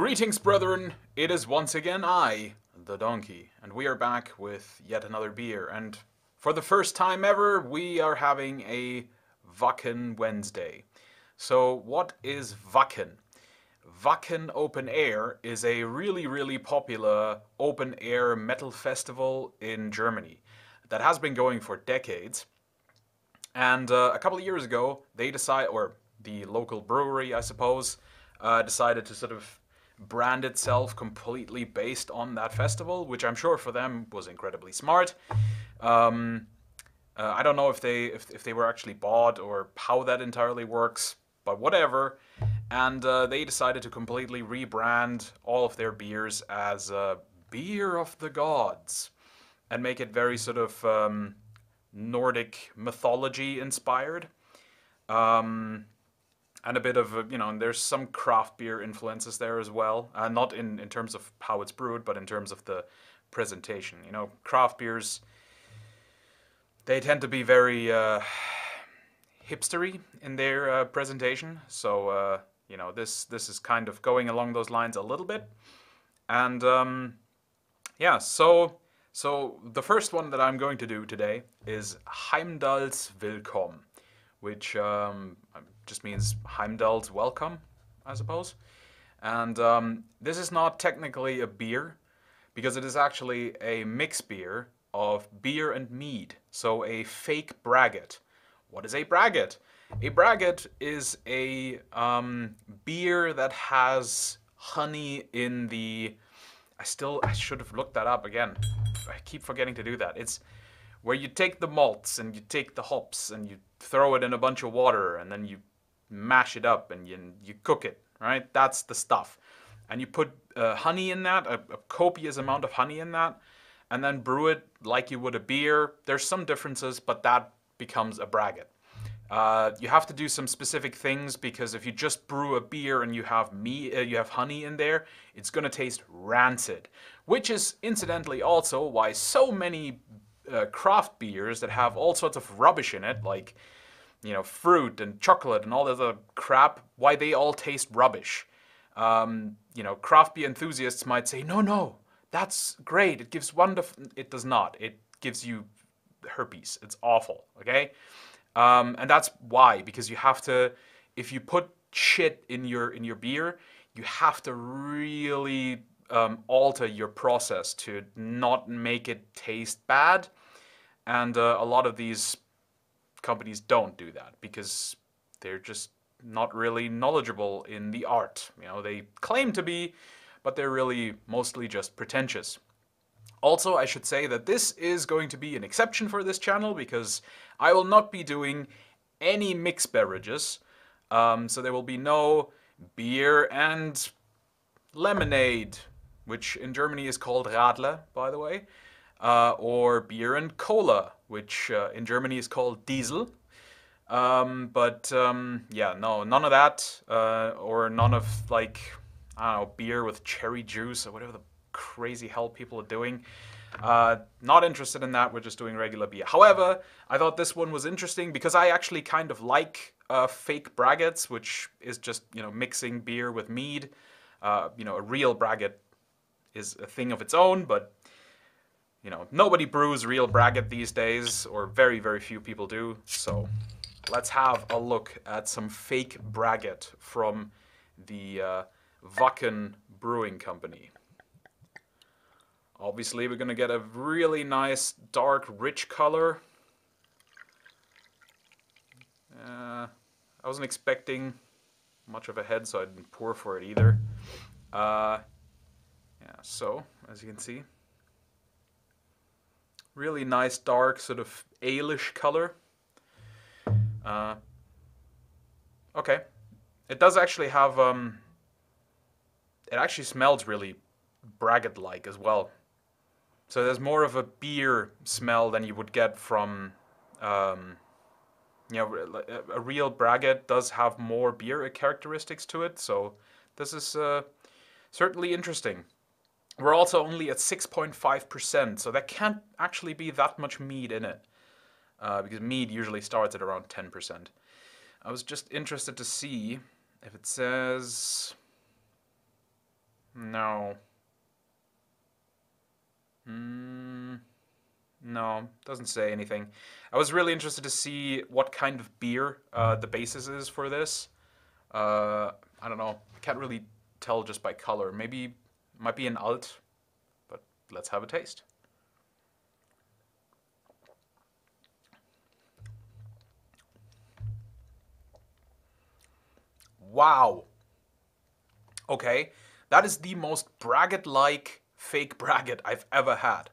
Greetings, brethren! It is once again I, the donkey, and we are back with yet another beer. And for the first time ever, we are having a Wacken Wednesday. So, what is Wacken? Wacken Open Air is a really popular open air metal festival in Germany that has been going for decades. And a couple of years ago, they decided, or the local brewery, I suppose, decided to sort of brand itself completely based on that festival, which I'm sure for them was incredibly smart. I don't know if they were actually bought or how that entirely works, but whatever. And they decided to completely rebrand all of their beers as Beer of the Gods and make it very sort of Nordic mythology inspired. And a bit of, there's some craft beer influences there as well. Not in terms of how it's brewed, but in terms of the presentation. You know, craft beers, they tend to be very hipstery in their presentation. So, this is kind of going along those lines a little bit. And, yeah, so the first one that I'm going to do today is Heimdall's Willkomm, which just means Heimdall's welcome, I suppose. And this is not technically a beer, because it is actually a mix beer of beer and mead, so a fake braggot. What is a braggot? A braggot is a beer that has honey in the... I should have looked that up again. I keep forgetting to do that. It's where you take the malts and you take the hops and you throw it in a bunch of water and then you mash it up and you cook it, right? That's the stuff. And you put honey in that, a copious amount of honey in that, and then brew it like you would a beer. There's some differences, but that becomes a braggot. You have to do some specific things, because if you just brew a beer and you have honey in there, it's gonna taste rancid. Which is incidentally also why so many craft beers that have all sorts of rubbish in it, like fruit and chocolate and all the other crap, why they all taste rubbish. Craft beer enthusiasts might say, no, that's great. It gives wonderful. It does not. It gives you herpes. It's awful. Okay. And that's why, because you have to, if you put shit in your beer, you have to really alter your process to not make it taste bad. And a lot of these companies don't do that because they're just not really knowledgeable in the art. They claim to be, but they're really mostly just pretentious. Also, I should say that this is going to be an exception for this channel, because I will not be doing any mixed beverages. So there will be no beer and lemonade, which in Germany is called Radler, by the way, or beer and cola, which in Germany is called Diesel. Yeah, no, none of that, or none of, like, I don't know, beer with cherry juice or whatever the crazy hell people are doing. Not interested in that. We're just doing regular beer. However, I thought this one was interesting because I actually kind of like fake braggots, which is just, mixing beer with mead. A real braggot is a thing of its own, but nobody brews real braggot these days, or very few people do. So let's have a look at some fake braggot from the Wacken Brewing Company. Obviously, we're going to get a really nice, dark, rich color. I wasn't expecting much of a head, so I didn't pour for it either. Yeah, so, as you can see, really nice, dark, sort of ale-ish color. Okay. It does actually have, it actually smells really braggot-like as well. So there's more of a beer smell than you would get from, a real braggot does have more beer characteristics to it. So this is certainly interesting. We're also only at 6.5%, so that can't actually be that much mead in it, because mead usually starts at around 10%. I was just interested to see if it says No. Mm, no, doesn't say anything. I was really interested to see what kind of beer the basis is for this. I don't know. I can't really tell just by color. Maybe might be an alt, but let's have a taste. Wow. Okay, that is the most braggot-like fake braggot I've ever had.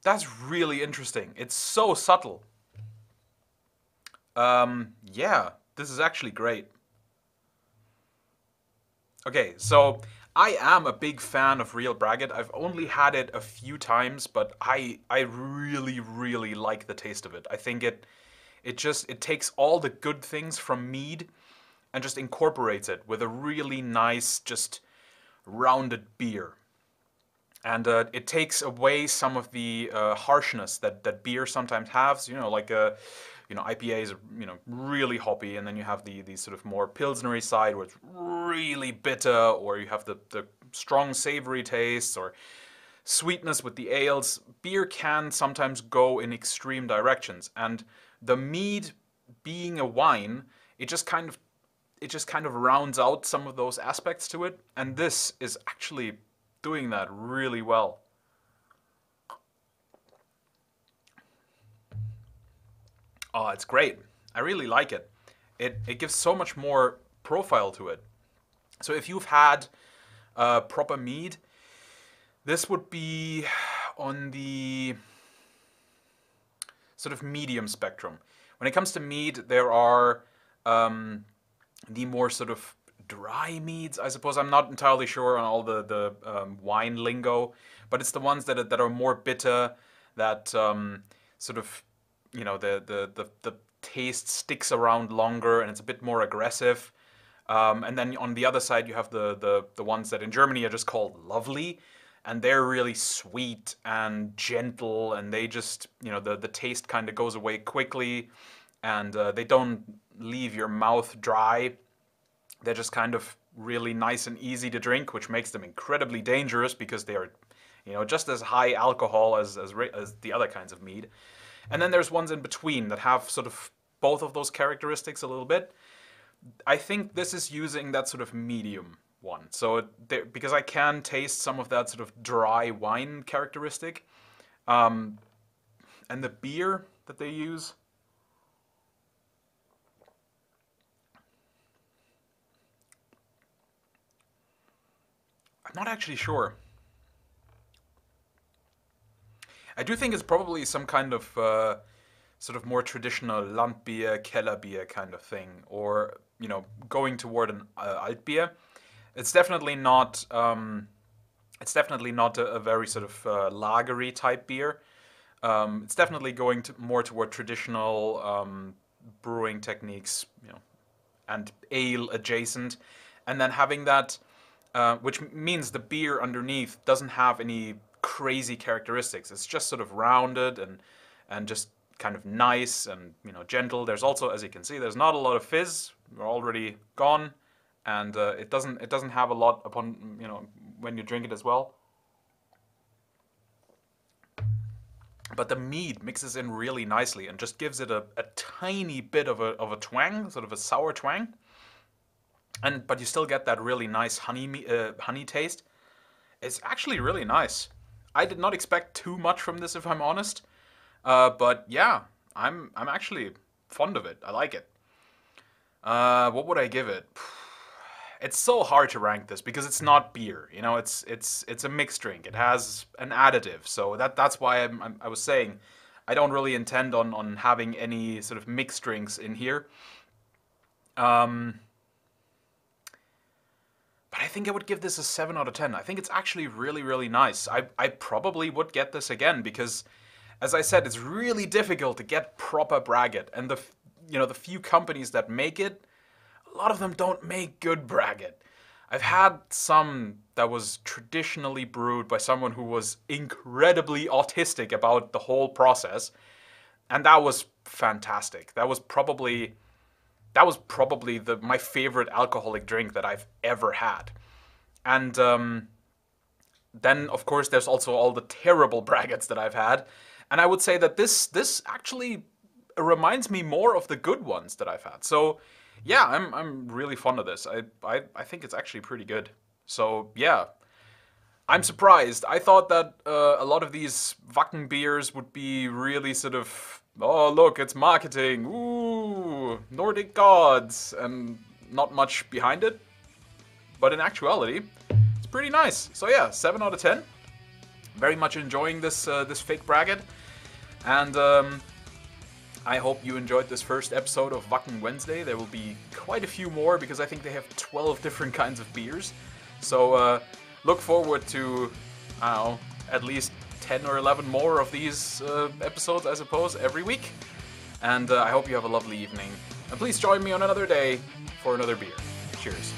That's really interesting. It's so subtle. Yeah, this is actually great. Okay, so I am a big fan of real braggot. I've only had it a few times, but I really really like the taste of it. I think it takes all the good things from mead and just incorporates it with a really nice just rounded beer. And it takes away some of the harshness that beer sometimes has. You know, like IPAs are really hoppy, and then you have the sort of more pilsnery side where it's really bitter, or you have the strong savory tastes or sweetness with the ales. Beer can sometimes go in extreme directions, and the mead being a wine, it just kind of rounds out some of those aspects to it, and this is actually doing that really well. Oh, it's great. I really like it. It gives so much more profile to it. So if you've had proper mead, this would be on the sort of medium spectrum. When it comes to mead, there are the more sort of dry meads, I suppose. I'm not entirely sure on all the wine lingo, but it's the ones that are more bitter, that sort of the taste sticks around longer and it's a bit more aggressive. And then on the other side, you have the ones that in Germany are just called lovely, and they're really sweet and gentle, and they just the taste kind of goes away quickly, and they don't leave your mouth dry. They're just kind of really nice and easy to drink, which makes them incredibly dangerous because they are, just as high alcohol as the other kinds of mead. And then there's ones in between that have sort of both of those characteristics a little bit. I think this is using that sort of medium one. So because I can taste some of that sort of dry wine characteristic, and the beer that they use. I'm not actually sure. I do think it's probably some kind of sort of more traditional Landbier, Kellerbier kind of thing, or going toward an Altbier. It's definitely not. It's definitely not a very sort of lagery type beer. It's definitely going more toward traditional brewing techniques, and ale adjacent, and then having that, which means the beer underneath doesn't have any crazy characteristics. It's just sort of rounded and just kind of nice and gentle. There's also, as you can see, there's not a lot of fizz. We're already gone, and it doesn't have a lot upon when you drink it as well. But the mead mixes in really nicely and just gives it a tiny bit of a twang, sort of a sour twang. But you still get that really nice honey taste. It's actually really nice. I did not expect too much from this, if I'm honest. But yeah, I'm actually fond of it. I like it. What would I give it? It's so hard to rank this because it's not beer. It's a mixed drink. It has an additive, so that's why I was saying I don't really intend on having any sort of mixed drinks in here. Um, but I think I would give this a 7 out of 10. I think it's actually really, really nice. I probably would get this again because, as I said, it's really difficult to get proper braggot, and the few companies that make it, a lot of them don't make good braggot. I've had some that was traditionally brewed by someone who was incredibly autistic about the whole process, and that was fantastic. That was probably my favorite alcoholic drink that I've ever had. And then, of course, there's also all the terrible braggots that I've had. And I would say that this actually reminds me more of the good ones that I've had. So, yeah, I'm really fond of this. I think it's actually pretty good. So, yeah. I'm surprised. I thought that a lot of these Wacken beers would be really sort of, oh, look, it's marketing. Ooh, Nordic gods. And not much behind it. But in actuality, it's pretty nice. So yeah, 7 out of 10. Very much enjoying this this fake braggot. And I hope you enjoyed this first episode of Wacken Wednesday. There will be quite a few more because I think they have 12 different kinds of beers. So look forward to, I don't know, at least 10 or 11 more of these episodes, I suppose, every week. And I hope you have a lovely evening. And please join me on another day for another beer. Cheers.